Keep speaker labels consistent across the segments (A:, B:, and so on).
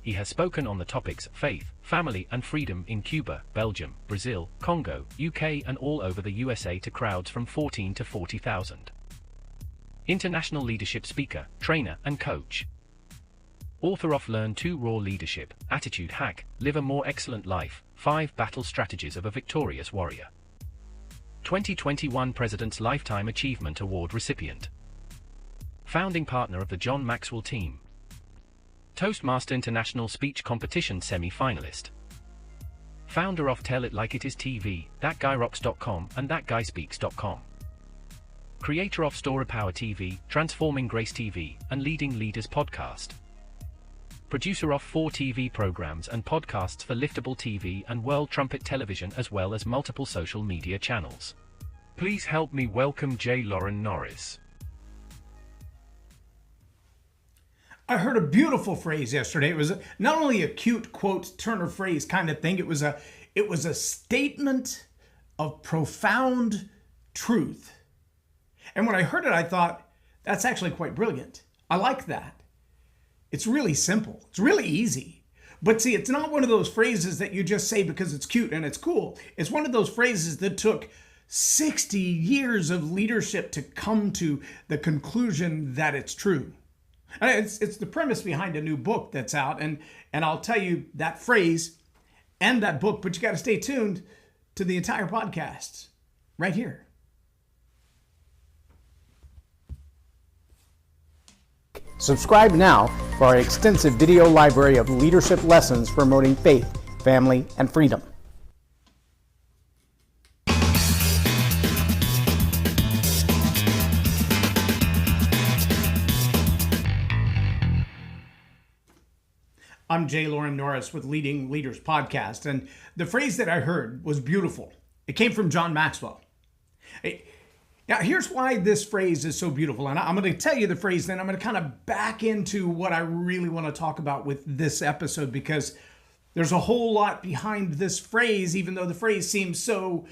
A: he has spoken on the topics faith, family and freedom in Cuba, Belgium, Brazil, Congo, UK and all over the USA to crowds from 14 to 40,000. International leadership speaker, trainer and coach. Author of Learn to Raw Leadership, Attitude Hack, Live a More Excellent Life, 5 Battle Strategies of a Victorious Warrior. 2021 President's Lifetime Achievement Award recipient. Founding partner of the John Maxwell team. Toastmaster International Speech Competition semi-finalist. Founder of Tell It Like It Is TV, ThatGuyRocks.com and ThatGuySpeaks.com. Creator of Story Power TV, Transforming Grace TV, and Leading Leaders Podcast. Producer of 4 TV programs and podcasts for Liftable TV and World Trumpet Television as well as multiple social media channels. Please help me welcome J Loren Norris.
B: I heard a beautiful phrase yesterday. It was not only a cute quote, turn of phrase kind of thing. It was a statement of profound truth. And when I heard it, I thought, that's actually quite brilliant. I like that. It's really simple. It's really easy. But see, it's not one of those phrases that you just say because it's cute and it's cool. It's one of those phrases that took 60 years of leadership to come to the conclusion that it's true. And it's the premise behind a new book that's out. And I'll tell you that phrase and that book, but you got to stay tuned to the entire podcast right here.
C: Subscribe now for our extensive video library of leadership lessons promoting faith, family, and freedom.
B: I'm J Loren Norris with Leading Leaders Podcast, and the phrase that I heard was beautiful. It came from John Maxwell. Now, here's why this phrase is so beautiful. And I'm going to tell you the phrase, then I'm going to kind of back into what I really want to talk about with this episode, because there's a whole lot behind this phrase, even though the phrase seems so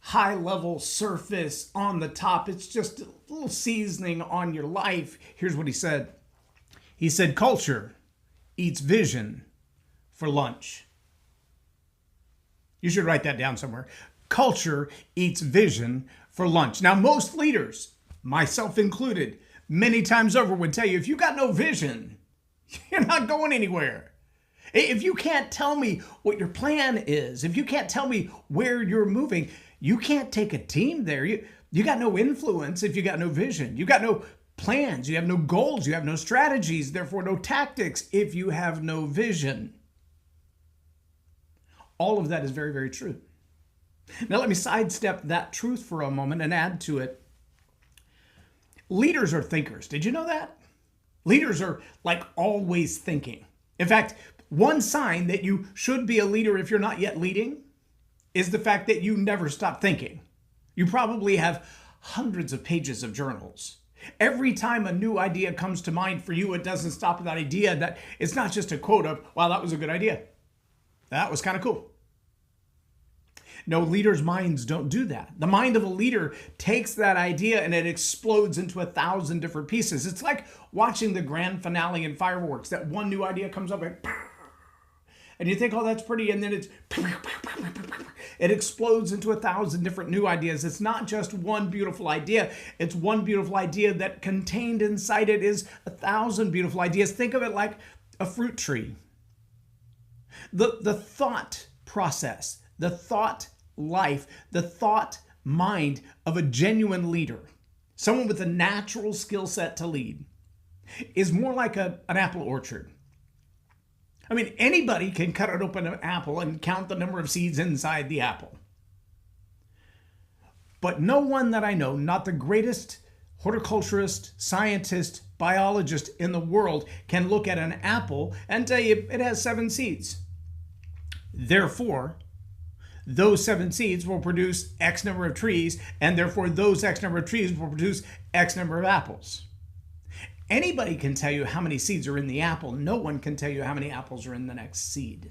B: high level, surface, on the top. It's just a little seasoning on your life. Here's what he said. He said, culture eats vision for lunch. You should write that down somewhere. Culture eats vision for lunch. Now, most leaders, myself included, many times over would tell you, if you got no vision, you're not going anywhere. If you can't tell me what your plan is, if you can't tell me where you're moving, you can't take a team there. You got no influence if you got no vision. You got no plans. You have no goals. You have no strategies, therefore no tactics if you have no vision. All of that is very, very true. Now let me sidestep that truth for a moment and add to it. Leaders are thinkers. Did you know that? Leaders are like always thinking. In fact, one sign that you should be a leader if you're not yet leading is the fact that you never stop thinking. You probably have hundreds of pages of journals. Every time a new idea comes to mind for you, it doesn't stop with that idea. That it's not just a quote of, wow, that was a good idea. That was kind of cool. No, leaders' minds don't do that. The mind of a leader takes that idea and it explodes into 1,000 different pieces. It's like watching the grand finale in fireworks. That one new idea comes up and you think, oh, that's pretty. And then it explodes into 1,000 different new ideas. It's not just one beautiful idea. It's one beautiful idea that contained inside it is 1,000 beautiful ideas. Think of it like a fruit tree. The thought process, the thought life, the thought mind of a genuine leader, someone with a natural skill set to lead, is more like an apple orchard. I mean, anybody can cut open an apple and count the number of seeds inside the apple. But no one that I know, not the greatest horticulturist, scientist, biologist in the world, can look at an apple and tell you it has 7 seeds. Therefore, those 7 seeds will produce X number of trees, and therefore those X number of trees will produce X number of apples. Anybody can tell you how many seeds are in the apple. No one can tell you how many apples are in the next seed.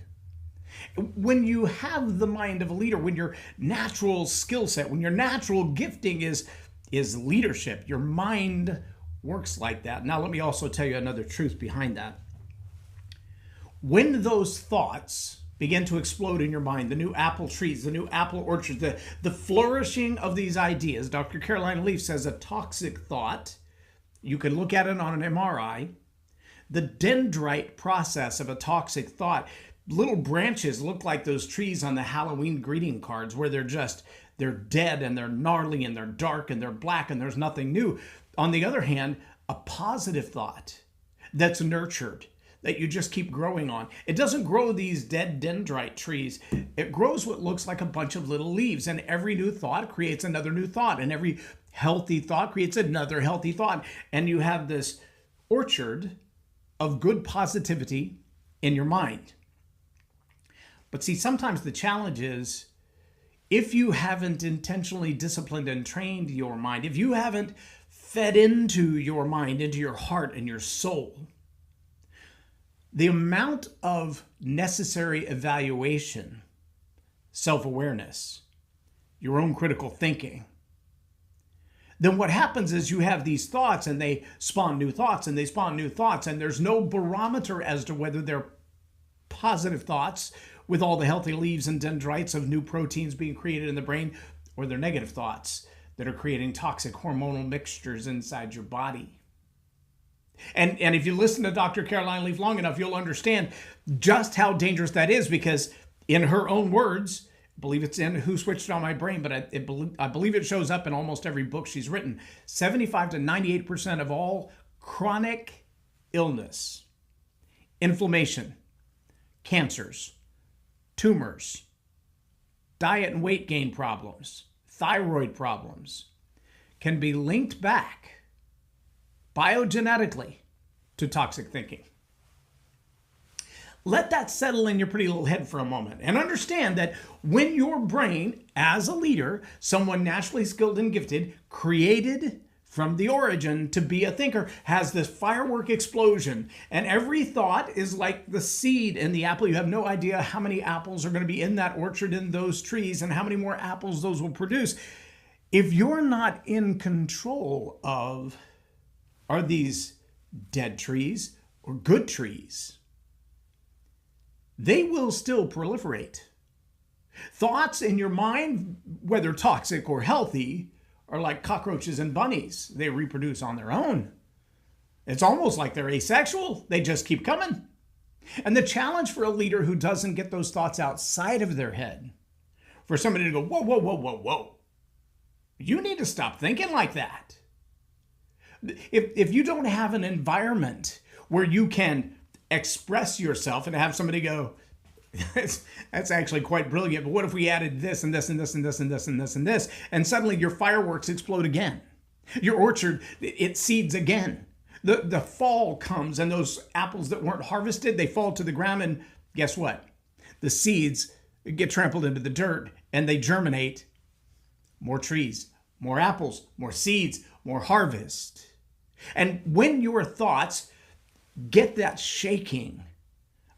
B: When you have the mind of a leader, when your natural skill set, when your natural gifting is leadership, your mind works like that. Now, let me also tell you another truth behind that. When those thoughts begin to explode in your mind, the new apple trees, the new apple orchards, the flourishing of these ideas, Dr. Caroline Leaf says a toxic thought, you can look at it on an MRI, the dendrite process of a toxic thought, little branches look like those trees on the Halloween greeting cards where they're dead and they're gnarly and they're dark and they're black and there's nothing new. On the other hand, a positive thought that's nurtured, that you just keep growing on. It doesn't grow these dead dendrite trees. It grows what looks like a bunch of little leaves, and every new thought creates another new thought, and every healthy thought creates another healthy thought. And you have this orchard of good positivity in your mind. But see, sometimes the challenge is if you haven't intentionally disciplined and trained your mind, if you haven't fed into your mind, into your heart and your soul, the amount of necessary evaluation, self-awareness, your own critical thinking, then what happens is you have these thoughts and they spawn new thoughts and they spawn new thoughts, and there's no barometer as to whether they're positive thoughts with all the healthy leaves and dendrites of new proteins being created in the brain, or they're negative thoughts that are creating toxic hormonal mixtures inside your body. And if you listen to Dr. Caroline Leaf long enough, you'll understand just how dangerous that is, because in her own words, I believe it's in Who Switched On My Brain, but I believe it shows up in almost every book she's written, 75 to 98% of all chronic illness, inflammation, cancers, tumors, diet and weight gain problems, thyroid problems can be linked back biogenetically to toxic thinking. Let that settle in your pretty little head for a moment and understand that when your brain, as a leader, someone naturally skilled and gifted, created from the origin to be a thinker, has this firework explosion, and every thought is like the seed in the apple. You have no idea how many apples are going to be in that orchard, in those trees, and how many more apples those will produce. If you're not in control of, are these dead trees or good trees, they will still proliferate. Thoughts in your mind, whether toxic or healthy, are like cockroaches and bunnies. They reproduce on their own. It's almost like they're asexual. They just keep coming. And the challenge for a leader who doesn't get those thoughts outside of their head, for somebody to go, whoa, whoa, whoa, whoa, whoa. You need to stop thinking like that. If you don't have an environment where you can express yourself and have somebody go, that's actually quite brilliant, but what if we added this and this and this and this and this and this and this, and suddenly your fireworks explode again. Your orchard, it seeds again. The fall comes and those apples that weren't harvested, they fall to the ground, and guess what? The seeds get trampled into the dirt and they germinate. More trees, more apples, more seeds, more harvest. And when your thoughts get that shaking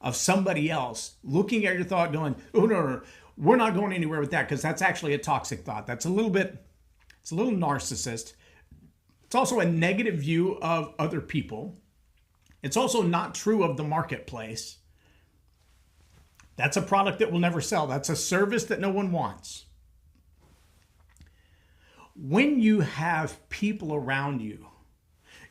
B: of somebody else looking at your thought going, oh, no, we're not going anywhere with that, because that's actually a toxic thought. It's a little narcissist. It's also a negative view of other people. It's also not true of the marketplace. That's a product that will never sell. That's a service that no one wants. When you have people around you,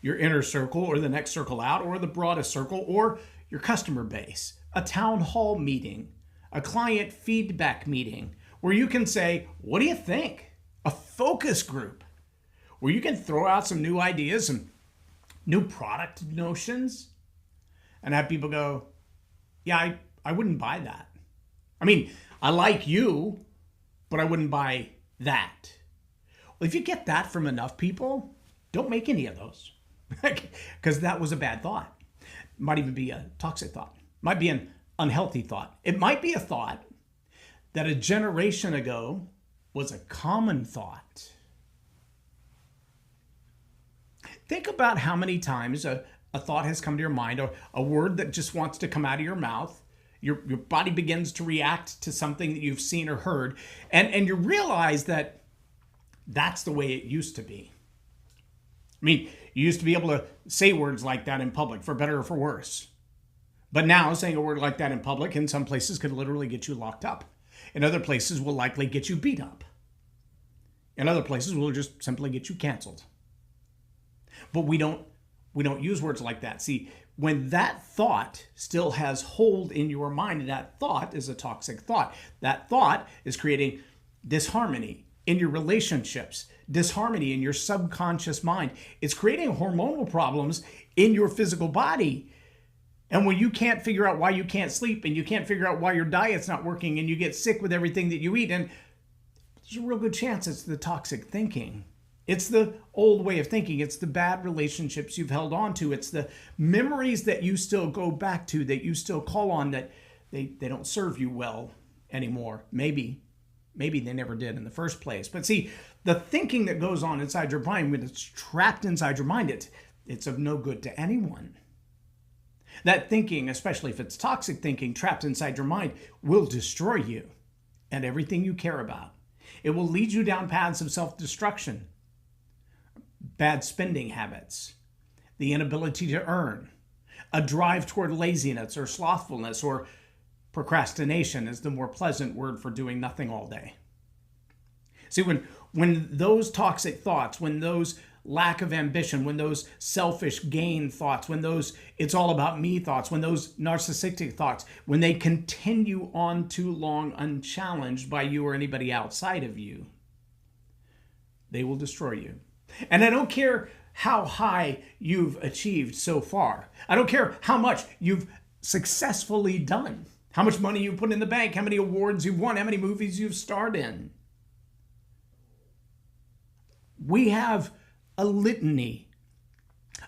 B: your inner circle or the next circle out or the broadest circle or your customer base, a town hall meeting, a client feedback meeting where you can say, what do you think? A focus group where you can throw out some new ideas, some new product notions, and have people go, yeah, I wouldn't buy that. I mean, I like you, but I wouldn't buy that. Well, if you get that from enough people, don't make any of those, because that was a bad thought. It might even be a toxic thought. It might be an unhealthy thought. It might be a thought that a generation ago was a common thought. Think about how many times a thought has come to your mind, or a word that just wants to come out of your mouth. Your body begins to react to something that you've seen or heard, and you realize that that's the way it used to be. I mean, you used to be able to say words like that in public, for better or for worse. But now saying a word like that in public in some places could literally get you locked up. In other places will likely get you beat up. In other places will just simply get you canceled. But we don't use words like that. See, when that thought still has hold in your mind, and that thought is a toxic thought. That thought is creating disharmony in your relationships, disharmony in your subconscious mind. It's creating hormonal problems in your physical body. And when you can't figure out why you can't sleep, and you can't figure out why your diet's not working, and you get sick with everything that you eat, and there's a real good chance it's the toxic thinking. It's the old way of thinking. It's the bad relationships you've held on to. It's the memories that you still go back to, that you still call on, that they don't serve you well anymore. Maybe they never did in the first place. But see, the thinking that goes on inside your mind, when it's trapped inside your mind, it's of no good to anyone. That thinking, especially if it's toxic thinking, trapped inside your mind, will destroy you and everything you care about. It will lead you down paths of self-destruction, bad spending habits, the inability to earn, a drive toward laziness or slothfulness, or procrastination is the more pleasant word for doing nothing all day. See, when those toxic thoughts, when those lack of ambition, when those selfish gain thoughts, when those it's all about me thoughts, when those narcissistic thoughts, when they continue on too long unchallenged by you or anybody outside of you, they will destroy you. And I don't care how high you've achieved so far. I don't care how much you've successfully done, how much money you put in the bank, how many awards you've won, how many movies you've starred in. We have a litany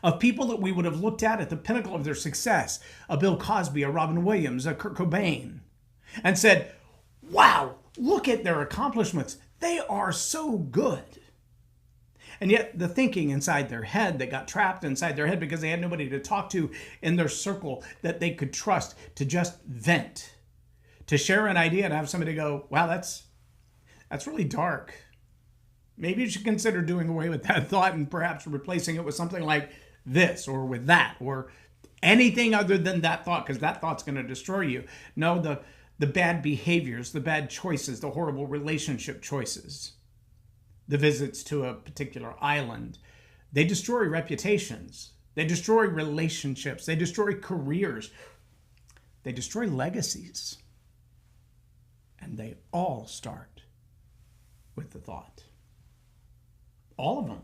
B: of people that we would have looked at the pinnacle of their success, a Bill Cosby, a Robin Williams, a Kurt Cobain, and said, wow, look at their accomplishments. They are so good. And yet the thinking inside their head that got trapped inside their head because they had nobody to talk to in their circle that they could trust to just vent, to share an idea and have somebody go, wow, that's really dark. Maybe you should consider doing away with that thought and perhaps replacing it with something like this or with that or anything other than that thought, because that thought's going to destroy you. No, the bad behaviors, the bad choices, the horrible relationship choices, the visits to a particular island, they destroy reputations. They destroy relationships. They destroy careers. They destroy legacies. And they all start with the thought. All of them.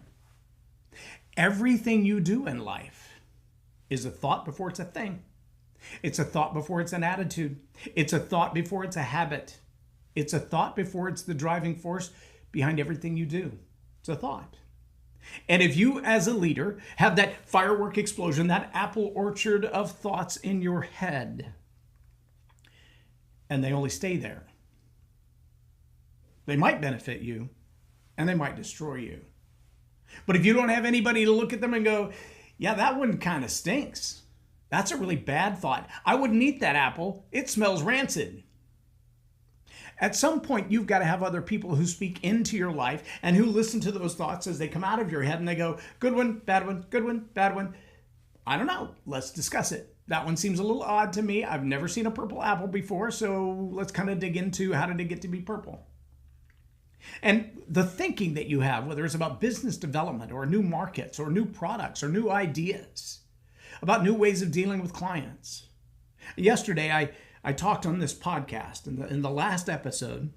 B: Everything you do in life is a thought before it's a thing. It's a thought before it's an attitude. It's a thought before it's a habit. It's a thought before it's the driving force behind everything you do. It's a thought. And if you as a leader have that firework explosion, that apple orchard of thoughts in your head, and they only stay there, they might benefit you and they might destroy you. But if you don't have anybody to look at them and go, yeah, that one kind of stinks. That's a really bad thought. I wouldn't eat that apple. It smells rancid. At some point, you've got to have other people who speak into your life and who listen to those thoughts as they come out of your head and they go, good one, bad one, good one, bad one. I don't know. Let's discuss it. That one seems a little odd to me. I've never seen a purple apple before, so let's kind of dig into how did it get to be purple. And the thinking that you have, whether it's about business development or new markets or new products or new ideas, about new ways of dealing with clients. Yesterday, I talked on this podcast in the last episode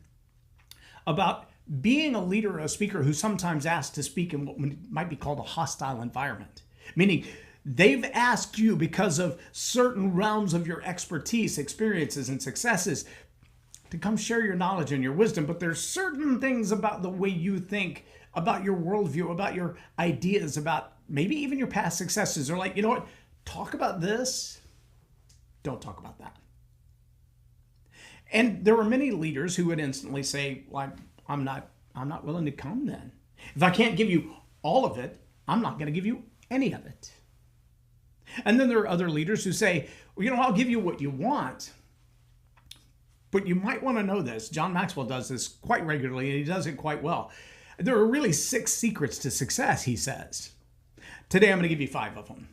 B: about being a leader or a speaker who's sometimes asked to speak in what might be called a hostile environment, meaning they've asked you because of certain realms of your expertise, experiences, and successes to come share your knowledge and your wisdom, but there's certain things about the way you think, about your worldview, about your ideas, about maybe even your past successes. They're like, you know what? Talk about this. Don't talk about that. And there were many leaders who would instantly say, well, I'm not willing to come then. If I can't give you all of it, I'm not going to give you any of it. And then there are other leaders who say, well, you know, I'll give you what you want. But you might want to know this. John Maxwell does this quite regularly, and he does it quite well. There are really 6 secrets to success, he says. Today, I'm going to give you 5 of them.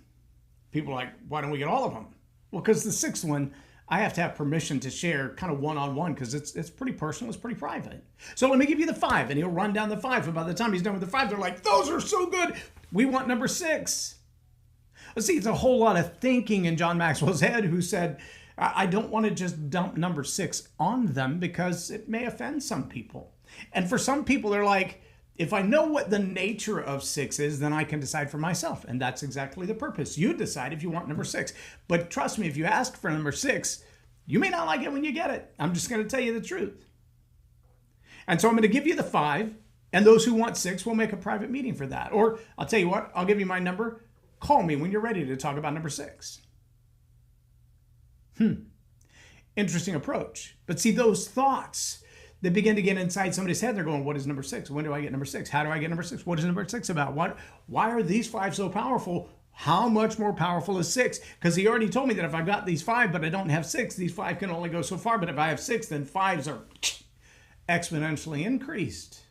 B: People are like, why don't we get all of them? Well, because the sixth one, I have to have permission to share kind of one-on-one because it's pretty personal, it's pretty private. So let me give you the 5, and he'll run down the 5. And by the time he's done with the 5, they're like, those are so good. We want number 6. Let's see, it's a whole lot of thinking in John Maxwell's head, who said, I don't want to just dump number 6 on them because it may offend some people. And for some people, they're like, if I know what the nature of 6 is, then I can decide for myself. And that's exactly the purpose. You decide if you want number 6. But trust me, if you ask for number 6, you may not like it when you get it. I'm just going to tell you the truth. And so I'm going to give you the 5, and those who want 6 will make a private meeting for that. Or I'll tell you what, I'll give you my number. Call me when you're ready to talk about number 6. Interesting approach. But see, those thoughts, they begin to get inside somebody's head. They're going, what is number 6? When do I get number 6? How do I get number 6? What is number 6 about? Why are these 5 so powerful? How much more powerful is 6? Because he already told me that if I got these 5, but I don't have 6, these 5 can only go so far. But if I have 6, then 5s are exponentially increased.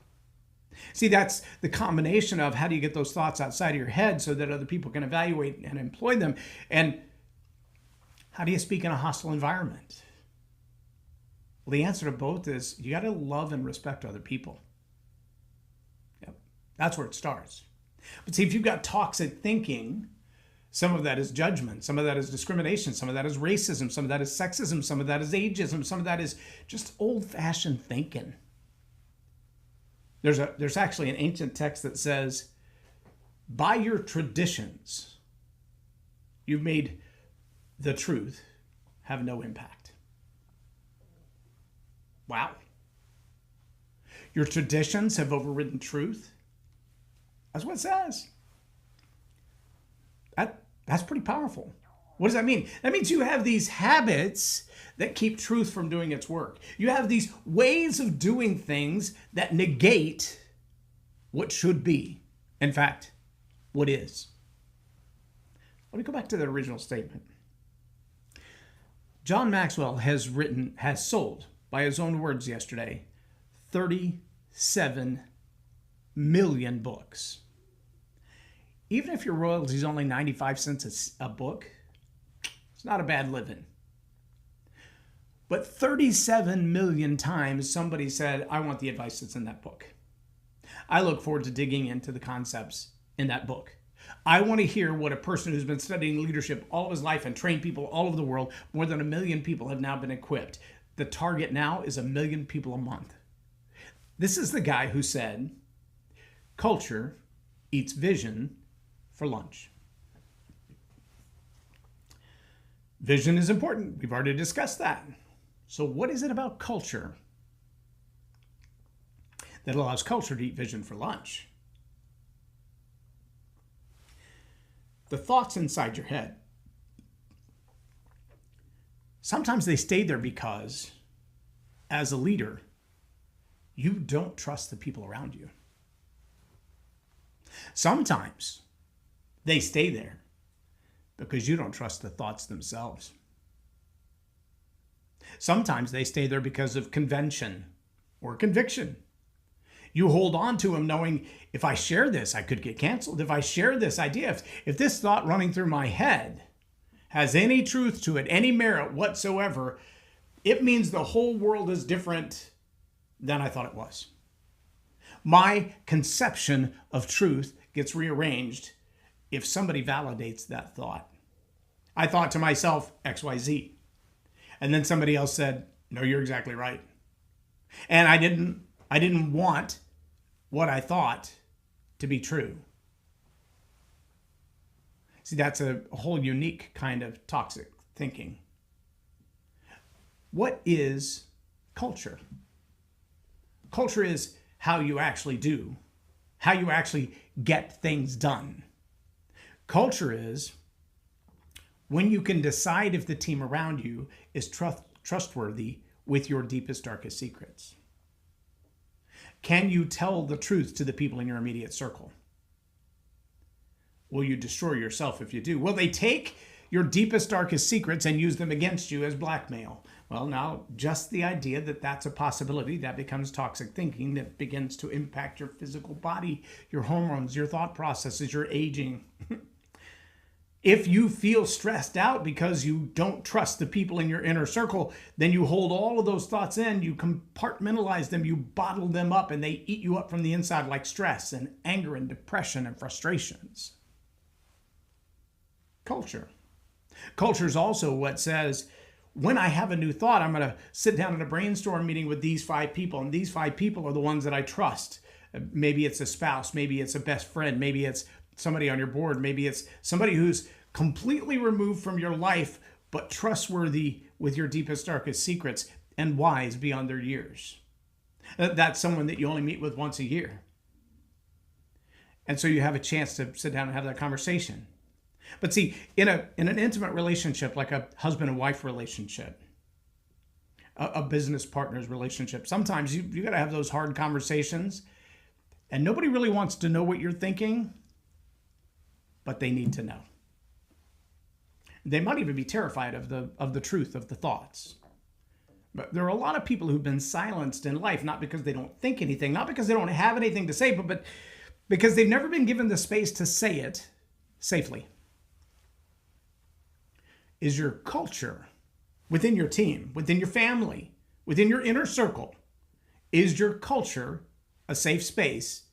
B: See, that's the combination of how do you get those thoughts outside of your head so that other people can evaluate and employ them? And how do you speak in a hostile environment? Well, the answer to both is you got to love and respect other people. Yep. That's where it starts. But see, if you've got toxic thinking, some of that is judgment, some of that is discrimination, some of that is racism, some of that is sexism, some of that is ageism, some of that is just old-fashioned thinking. There's actually an ancient text that says, by your traditions, you've made the truth have no impact. Wow. Your traditions have overridden truth. That's what it says. That's pretty powerful. What does that mean? That means you have these habits that keep truth from doing its work. You have these ways of doing things that negate what should be. In fact, what is. Let me go back to the original statement. John Maxwell has sold, by his own words yesterday, 37 million books. Even if your royalty is only 95 cents a book, it's not a bad living. But 37 million times somebody said, I want the advice that's in that book. I look forward to digging into the concepts in that book. I want to hear what a person who's been studying leadership all of his life and trained people all over the world, more than 1 million people have now been equipped. The target now is 1 million people a month. This is the guy who said, culture eats vision for lunch. Vision is important. We've already discussed that. So what is it about culture that allows culture to eat vision for lunch? The thoughts inside your head. Sometimes they stay there because, as a leader, you don't trust the people around you. Sometimes they stay there because you don't trust the thoughts themselves. Sometimes they stay there because of convention or conviction. You hold on to them knowing, if I share this, I could get canceled. If I share this idea, if this thought running through my head has any truth to it, any merit whatsoever, it means the whole world is different than I thought it was. My conception of truth gets rearranged if somebody validates that thought. I thought to myself, XYZ. And then somebody else said, no, you're exactly right. And I didn't want what I thought to be true. See, that's a whole unique kind of toxic thinking. What is culture? Culture is how you actually do, how you actually get things done. Culture is when you can decide if the team around you is trustworthy with your deepest, darkest secrets. Can you tell the truth to the people in your immediate circle? Will you destroy yourself if you do? Will they take your deepest, darkest secrets and use them against you as blackmail? Well, now, just the idea that that's a possibility, that becomes toxic thinking that begins to impact your physical body, your hormones, your thought processes, your aging. If you feel stressed out because you don't trust the people in your inner circle, then you hold all of those thoughts in, you compartmentalize them, you bottle them up, and they eat you up from the inside like stress and anger and depression and frustrations. Culture. Culture is also what says, when I have a new thought, I'm going to sit down at a brainstorm meeting with these 5 people, and these 5 people are the ones that I trust. Maybe it's a spouse, maybe it's a best friend, maybe it's somebody on your board, maybe it's somebody who's completely removed from your life, but trustworthy with your deepest, darkest secrets and wise beyond their years. That's someone that you only meet with once a year. And so you have a chance to sit down and have that conversation. But see, in an intimate relationship, like a husband and wife relationship, a business partner's relationship, sometimes you got to have those hard conversations, and nobody really wants to know what you're thinking, but they need to know. They might even be terrified of the truth of the thoughts. But there are a lot of people who've been silenced in life, not because they don't think anything, not because they don't have anything to say, but because they've never been given the space to say it safely. Is your culture within your team, within your family, within your inner circle, is your culture a safe space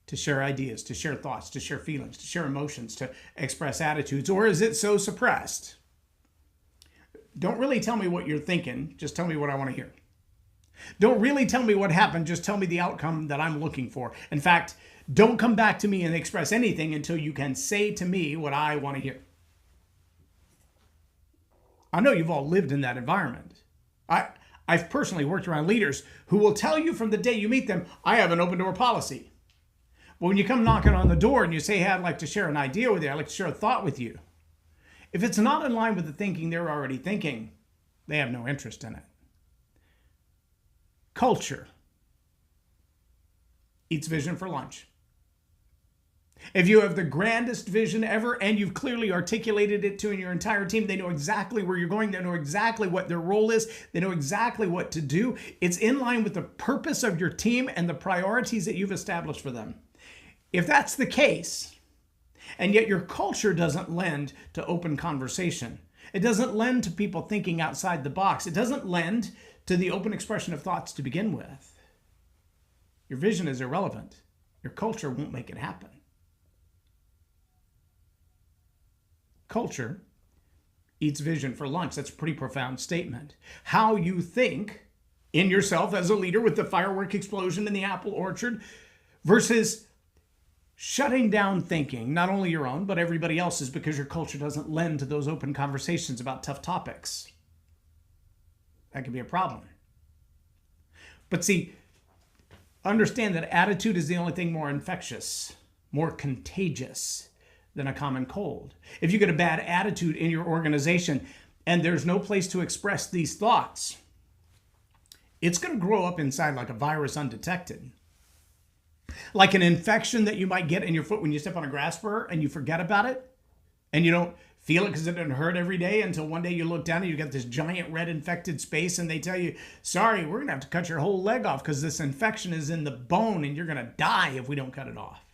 B: to share ideas, to share thoughts, to share feelings, to share emotions, to express attitudes, or is it so suppressed? Don't really tell me what you're thinking, just tell me what I want to hear. Don't really tell me what happened, just tell me the outcome that I'm looking for. In fact, don't come back to me and express anything until you can say to me what I want to hear. I know you've all lived in that environment. I've personally worked around leaders who will tell you from the day you meet them, I have an open door policy. But when you come knocking on the door and you say, hey, I'd like to share an idea with you, I'd like to share a thought with you. If it's not in line with the thinking they're already thinking, they have no interest in it. Culture eats vision for lunch. If you have the grandest vision ever and you've clearly articulated it to your entire team, they know exactly where you're going. They know exactly what their role is. They know exactly what to do. It's in line with the purpose of your team and the priorities that you've established for them. If that's the case, and yet your culture doesn't lend to open conversation, it doesn't lend to people thinking outside the box, it doesn't lend to the open expression of thoughts to begin with, your vision is irrelevant. Your culture won't make it happen. Culture eats vision for lunch. That's a pretty profound statement. How you think in yourself as a leader with the firework explosion in the apple orchard versus shutting down thinking, not only your own, but everybody else's, because your culture doesn't lend to those open conversations about tough topics. That can be a problem. But see, understand that attitude is the only thing more infectious, more contagious than a common cold. If you get a bad attitude in your organization and there's no place to express these thoughts, it's going to grow up inside like a virus undetected. Like an infection that you might get in your foot when you step on a grass burr and you forget about it and you don't feel it because it doesn't hurt every day until one day you look down and you got this giant red infected space and they tell you, sorry, we're going to have to cut your whole leg off because this infection is in the bone and you're going to die if we don't cut it off.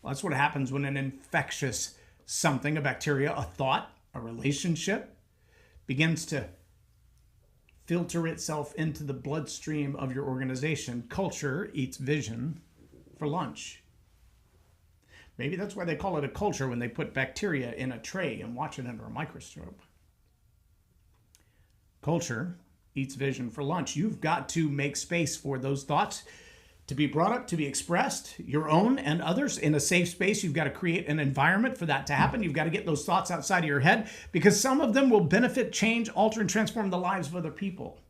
B: Well, that's what happens when an infectious something, a bacteria, a thought, a relationship begins to filter itself into the bloodstream of your organization. Culture eats vision for lunch. Maybe that's why they call it a culture when they put bacteria in a tray and watch it under a microscope. Culture eats vision for lunch. You've got to make space for those thoughts to be brought up, to be expressed, your own and others, in a safe space. You've got to create an environment for that to happen. You've got to get those thoughts outside of your head because some of them will benefit, change, alter, and transform the lives of other people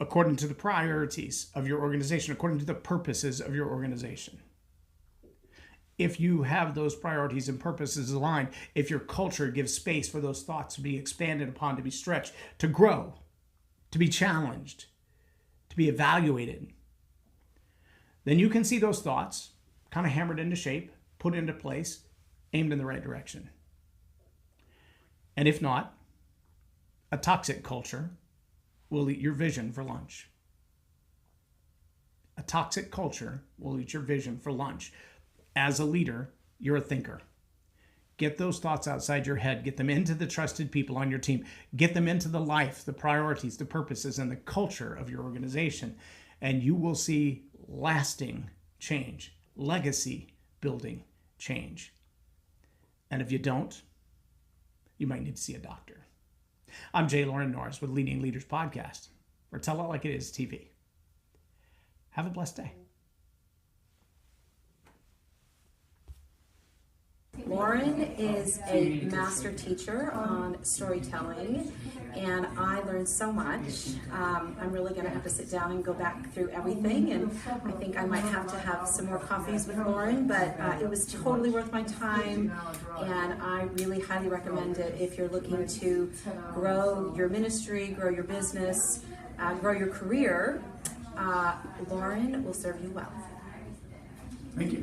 B: according to the priorities of your organization, according to the purposes of your organization. If you have those priorities and purposes aligned, if your culture gives space for those thoughts to be expanded upon, to be stretched, to grow, to be challenged, to be evaluated, then you can see those thoughts kind of hammered into shape, put into place, aimed in the right direction. And if not, a toxic culture will eat your vision for lunch. A toxic culture will eat your vision for lunch. As a leader, You're a thinker. Get those thoughts outside your head. Get them into the trusted people on your team. Get them into the life, the priorities, the purposes, and the culture of your organization. And you will see lasting change, legacy building change. And if you don't, you might need to see a doctor. I'm J Loren Norris with Leading Leaders Podcast, or Tell It Like It Is TV. Have a blessed day.
D: Loren is a master teacher on storytelling, and I learned so much. I'm really going to have to sit down and go back through everything, and I think I might have to have some more coffees with Loren, but it was totally worth my time, and I really highly recommend it if you're looking to grow your ministry, grow your business, grow your career. Loren will serve you well.
B: Thank you.